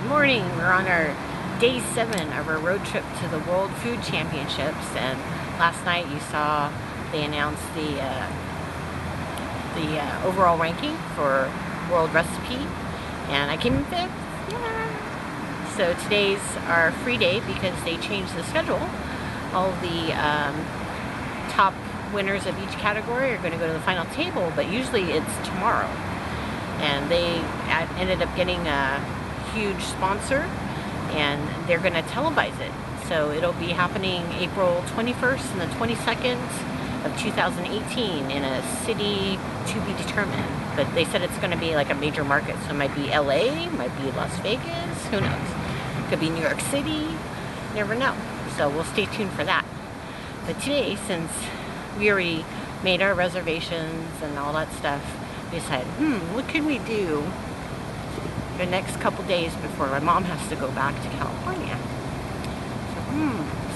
Morning. We're on our day 7 of our road trip to the World Food Championships, and last night you saw they announced the overall ranking for World Recipe, and I came in 5th. Yeah. So today's our free day because they changed the schedule. All the top winners of each category are going to go to the final table, but usually it's tomorrow. And they ended up getting a huge sponsor, and they're going to televise it. So it'll be happening April 21st and the 22nd of 2018 in a city to be determined. But they said it's going to be like a major market, so it might be LA, might be Las Vegas, who knows? Could be New York City, never know. So we'll stay tuned for that. But today, since we already made our reservations and all that stuff, we decided, what can we do the next couple days before my mom has to go back to California?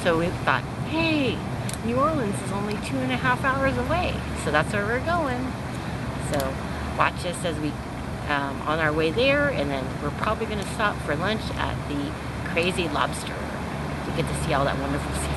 So we thought, hey, New Orleans is only 2.5 hours away, so that's where we're going. So watch us as we on our way there, and then we're probably going to stop for lunch at the Crazy Lobster to get to see all that wonderful seafood.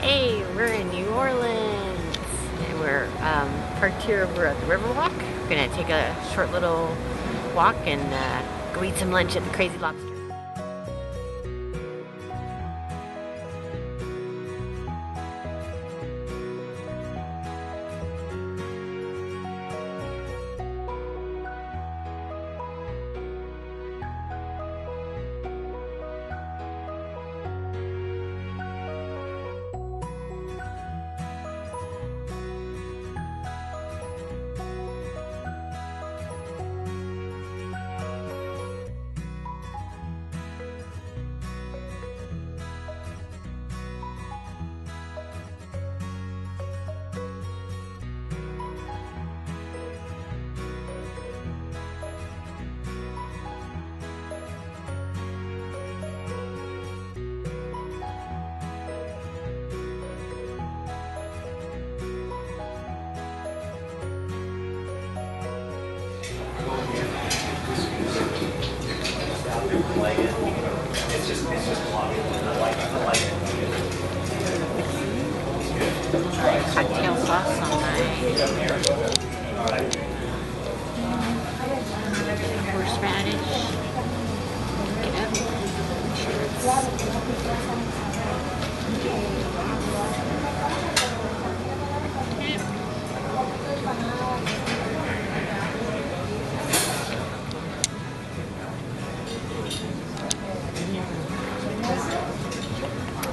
Hey, we're in New Orleans, and we're parked here over at the Riverwalk. We're gonna take a short little walk and go eat some lunch at the Crazy Lobster. Like it. It's just blocky. I like it. Cocktail sauce on my horseradish.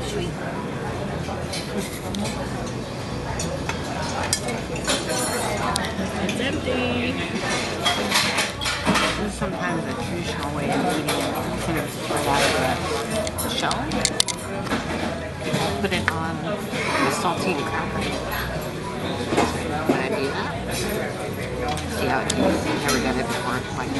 Sweet. It's empty. This is sometimes a traditional way of eating it. Kind of right out of the shell. Put it on the saltine cracker. When I do that, see how it tastes. Never done it before like this.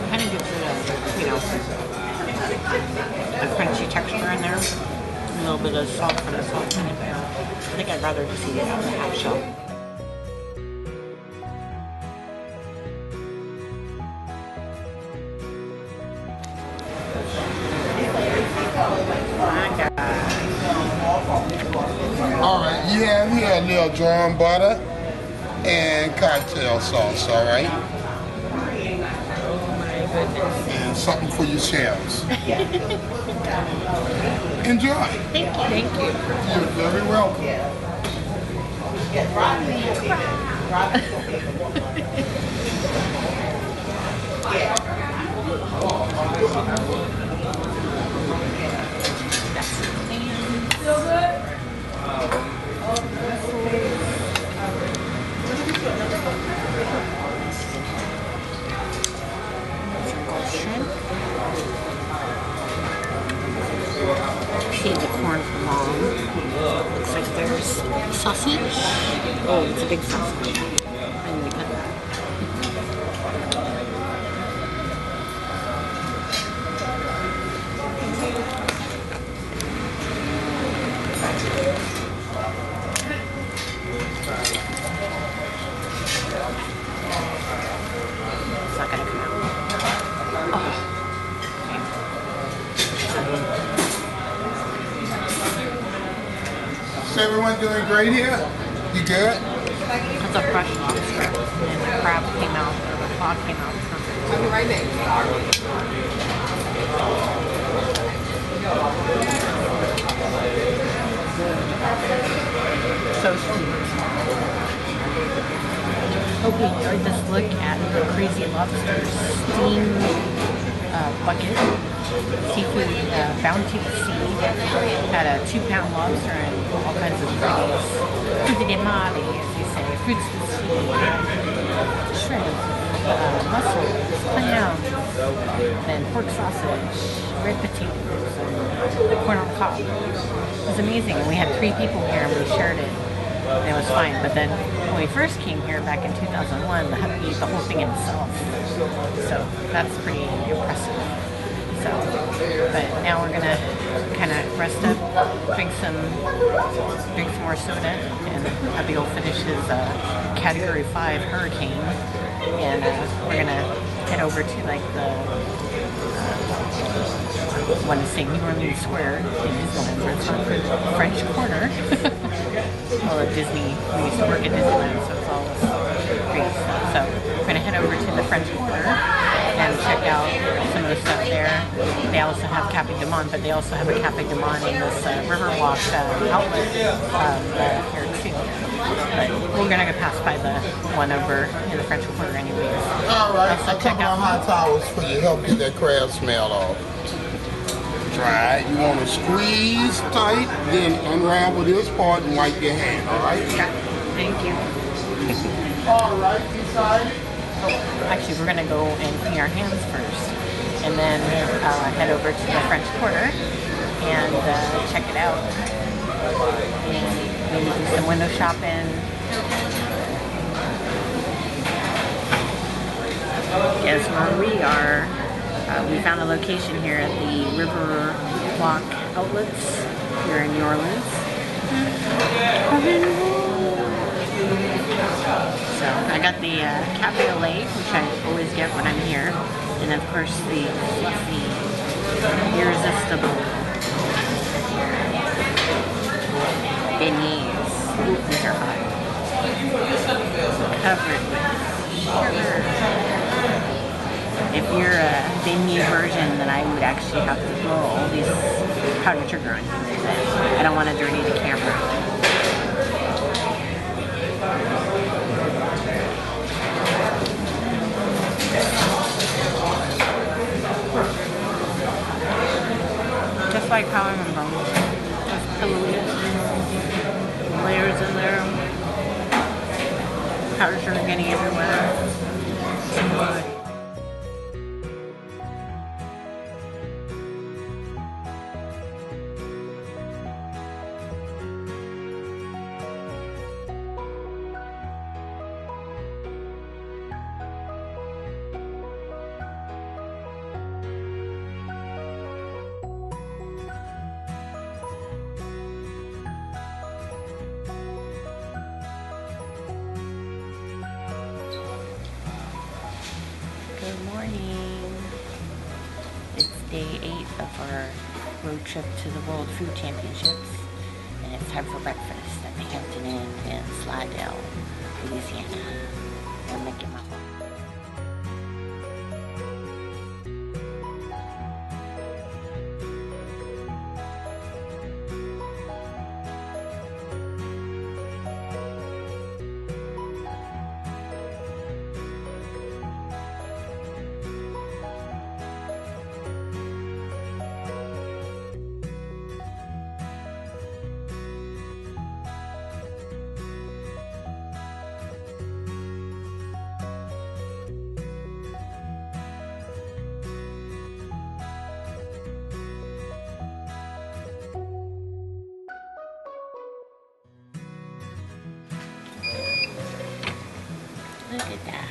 Kind of gives it a crunchy texture in there. A little bit of salt for the salt in it. I think I'd rather just eat it out of the half shell. Alright, you have here a little drawn butter and cocktail sauce, alright? Oh my goodness. And something for your shells. Enjoy. Thank you. Thank you. You're very welcome. Feel good? Shrimp. Save the corn for mom. Looks like there's sausage. Oh, it's a big sausage. And we cut that. It's not gonna come out. Oh. Is everyone doing great here? You good? That's a fresh lobster. And the crab came out, or the claw came out. I'll be right back. So sweet. Hope you enjoyed this look at the Crazy Lobster steam bucket. Seafood bounty at sea. Had a 2-pound lobster and all kinds of goodies. Frutti di mare, as you say, fruits of the sea, shrimp, mussels, clams, then pork sausage, red potatoes, and corn on the cob. It was amazing. And we had 3 people here and we shared it. And it was fine. But then when we first came here back in 2001, the hubby ate the whole thing himself. So that's pretty impressive. So, but now we're gonna kind of rest up, drink some more soda, and hubby will finish his Category 5 hurricane, and we're gonna head over to like the I want to say New Orleans Square in Disneyland, where it's on the French Quarter. Well, at Disney, we used to work at Disneyland, so it's all great stuff. So we're gonna head over to the French Quarter and check out some of the stuff there. They also have Cafe du Monde, but they also have a Cafe du Monde in this Riverwalk outlet here too. But we're gonna go pass by the one over in the French Quarter anyways. All right, Also a couple of hot towels for you. Help get that crab smell off. Try it. You want to squeeze tight, then unravel this part and wipe your hand. All right. Thank you. All right. Decided. Actually, we're gonna go and clean our hands first, and then head over to the French Quarter and check it out, and maybe do some window shopping. Guess where we are. We found a location here at the Riverwalk Outlets here in New Orleans. So I got the cafe au lait, which I always get when I'm here, and of course the irresistible beignets. These are hot. Covered with sugar. If you're a beignet version, then I would actually have to throw all these powdered sugar on you. I don't want to dirty the camera. Just like how I remember. Just pillows, layers in there. Powdered sugar getting everywhere. So good. Good morning. It's day 8 of our road trip to the World Food Championships, and it's time for breakfast at the Hampton Inn in Slidell, Louisiana. I'm making my home. Look at that.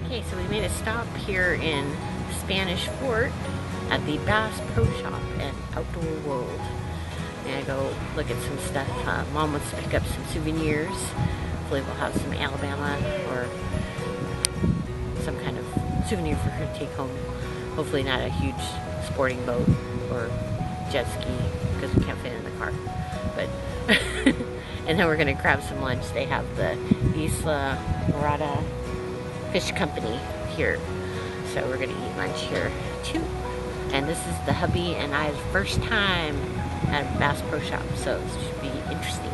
Okay, so we made a stop here in Spanish Fort at the Bass Pro Shop and Outdoor World. And I go look at some stuff. Mom wants to pick up some souvenirs. Hopefully we'll have some Alabama or some kind of souvenir for her to take home. Hopefully not a huge sporting boat or jet ski because we can't fit in the car. But and then we're gonna grab some lunch. They have the Isla Morada Fish Company here, so we're gonna eat lunch here too. And this is the hubby and I's first time at Bass Pro Shop, so it should be interesting.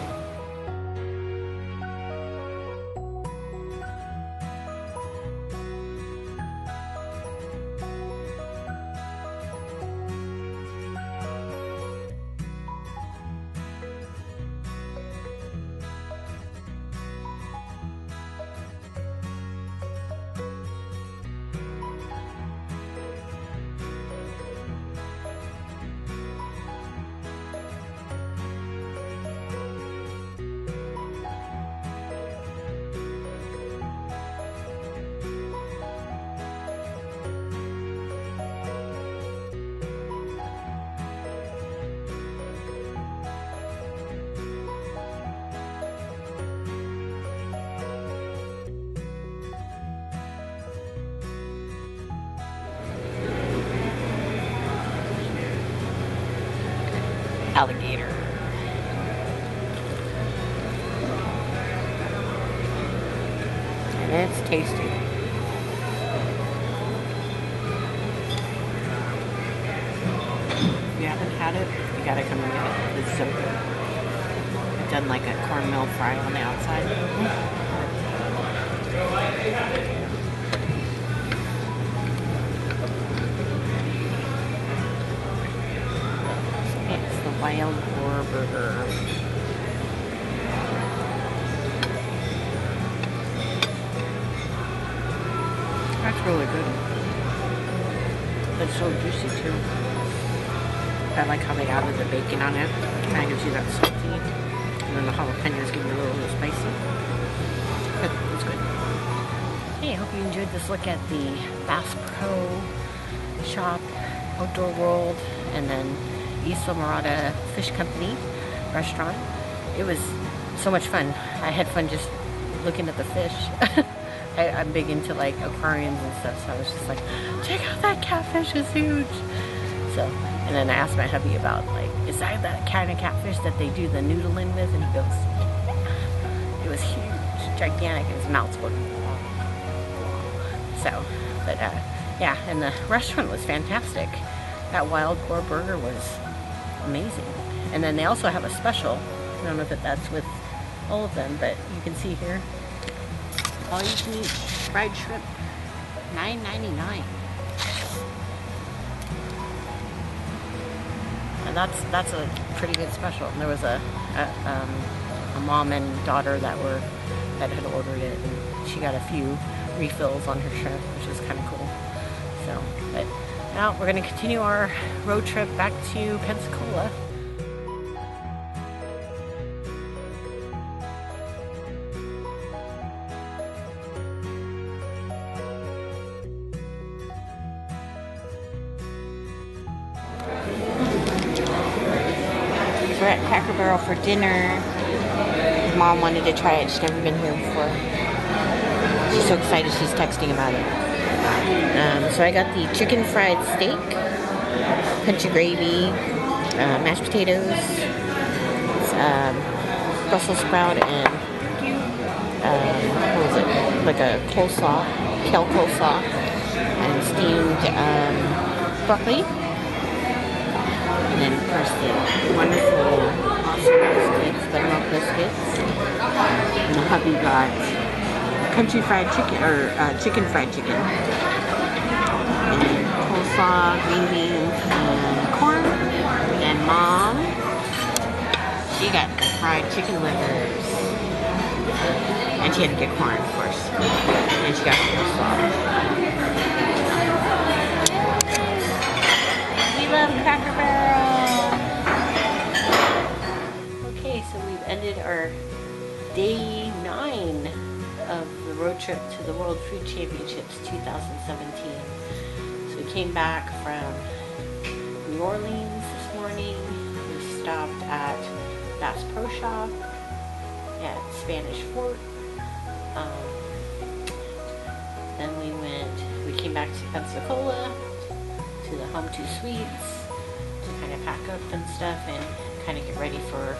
Alligator. And it's tasty. If you haven't had it, you gotta come and get it. It's so good. I've done like a cornmeal fry on the outside. Wild boar burger. That's really good. It's so juicy too. I like how they added the bacon on it. Kind of gives you that salty. And then the jalapenos give you a little spicy. But it's good. Hey, I hope you enjoyed this look at the Bass Pro Shop, Outdoor World, and then Isla Morada Fish Company restaurant. It was so much fun. I had fun just looking at the fish. I'm big into like aquariums and stuff, so I was just like, check out that catfish, it's huge. So, and then I asked my hubby about like, is that kind of catfish that they do the noodling with? And he goes, yeah. It was huge, gigantic, and his mouth's going. So, but yeah, and the restaurant was fantastic. That wild boar burger was amazing. And then they also have a special. I don't know if that's with all of them, but you can see here, all you can eat fried shrimp, $9.99. And that's a pretty good special. And there was a mom and daughter that had ordered it, and she got a few refills on her shrimp, which was kind of cool. So, but now we're going to continue our road trip back to Pensacola. We're at Cracker Barrel for dinner. Mom wanted to try it. She's never been here before. She's so excited she's texting about it. So I got the chicken fried steak, country gravy, mashed potatoes, Brussels sprout, and what was it? Like a coleslaw, kale coleslaw, and steamed broccoli. And then of course the wonderful awesome biscuits, buttermilk biscuits. And the hubby got country fried chicken, or chicken fried chicken. And coleslaw coleslaw, green beans, and corn. And Mom, she got fried chicken livers. And she had to get corn, of course. And she got coleslaw. We love Cracker Barrel. Okay, so we've ended our day 9 of the road trip to the World Food Championships 2017. So we came back from New Orleans this morning. We stopped at Bass Pro Shop at Spanish Fort. Then we came back to Pensacola to the Home 2 Suites to kind of pack up and stuff and kind of get ready for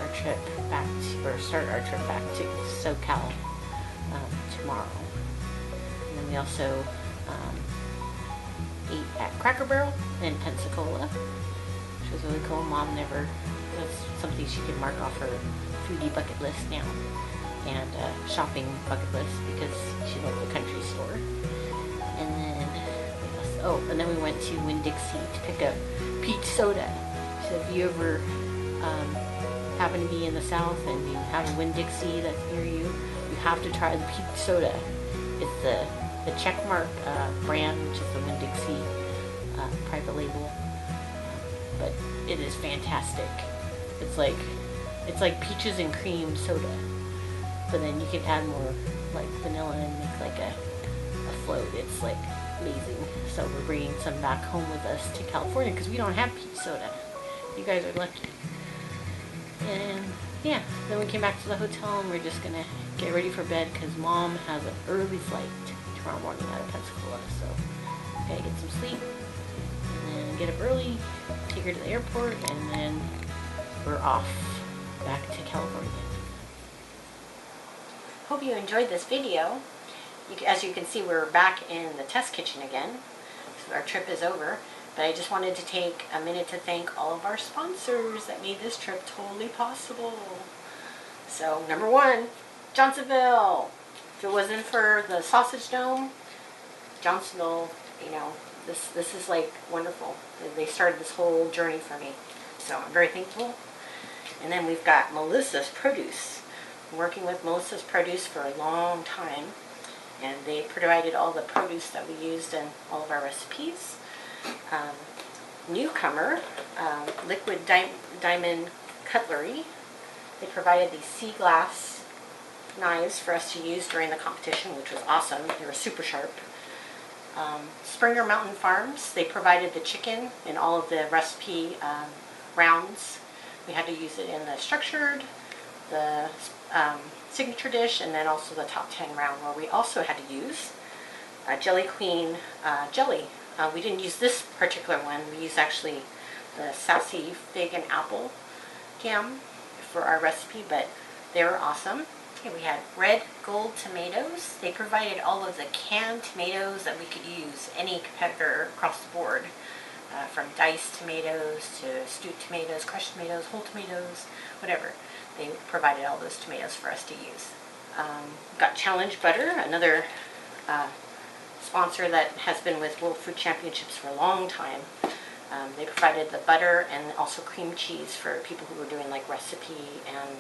our trip back to, or start our trip back to SoCal tomorrow. And then we also ate at Cracker Barrel in Pensacola, which was really cool. Mom that's something she can mark off her foodie bucket list now, and shopping bucket list because she loved the country store. And then we went to Winn-Dixie to pick up peach soda. So if you ever happen to be in the South and you have a Winn-Dixie that's near you, you have to try the peach soda. It's the Checkmark brand, which is the Winn-Dixie private label, but it is fantastic. It's like peaches and cream soda, but then you can add more like vanilla and make like a float. It's like amazing. So we're bringing some back home with us to California because we don't have peach soda. You guys are lucky. And yeah, then we came back to the hotel and we're just gonna get ready for bed because Mom has an early flight tomorrow morning out of Pensacola. So gotta get some sleep and then get up early, take her to the airport, and then we're off back to California. Hope you enjoyed this video. As you can see, we're back in the test kitchen again. So our trip is over, but I just wanted to take a minute to thank all of our sponsors that made this trip totally possible. So number 1, Johnsonville. If it wasn't for the sausage dome, Johnsonville, you know, this is like wonderful. They started this whole journey for me. So I'm very thankful. And then we've got Melissa's Produce. I'm working with Melissa's Produce for a long time, and they provided all the produce that we used in all of our recipes. Newcomer, Liquid Diamond Cutlery. They provided these sea glass knives for us to use during the competition, which was awesome. They were super sharp. Springer Mountain Farms, they provided the chicken in all of the recipe rounds. We had to use it in the structured, the signature dish, and then also the top 10 round, where we also had to use Jelly Queen jelly. We didn't use this particular one. We used actually the Sassy Fig and Apple Jam for our recipe, but they were awesome. Okay, we had Red Gold Tomatoes. They provided all of the canned tomatoes that we could use, any competitor across the board. From diced tomatoes to stewed tomatoes, crushed tomatoes, whole tomatoes, whatever. They provided all those tomatoes for us to use. Got Challenge Butter, another sponsor that has been with World Food Championships for a long time. They provided the butter and also cream cheese for people who were doing like recipe and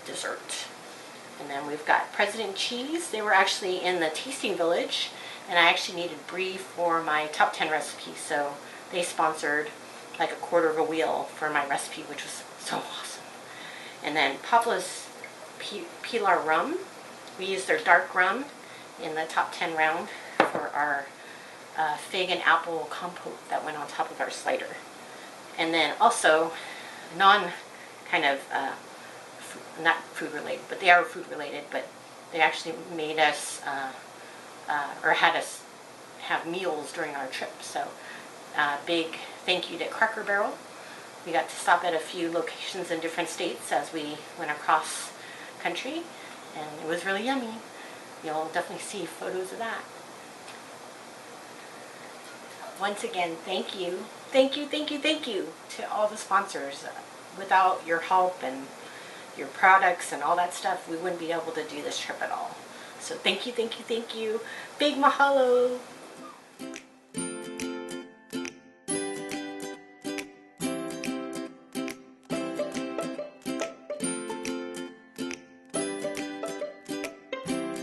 dessert. And then we've got President Cheese. They were actually in the tasting village, and I actually needed brie for my top 10 recipe, so they sponsored like a quarter of a wheel for my recipe, which was so awesome. And then Papa's Pilar Rum. We used their dark rum in the top 10 round for our fig and apple compote that went on top of our slider. And then also not food related, but they are food related, but they actually made us or had us have meals during our trip. So big thank you to Cracker Barrel. We got to stop at a few locations in different states as we went across country, and it was really yummy. You'll definitely see photos of that. Once again, thank you to all the sponsors. Without your help and your products and all that stuff, we wouldn't be able to do this trip at all. So thank you. Big mahalo.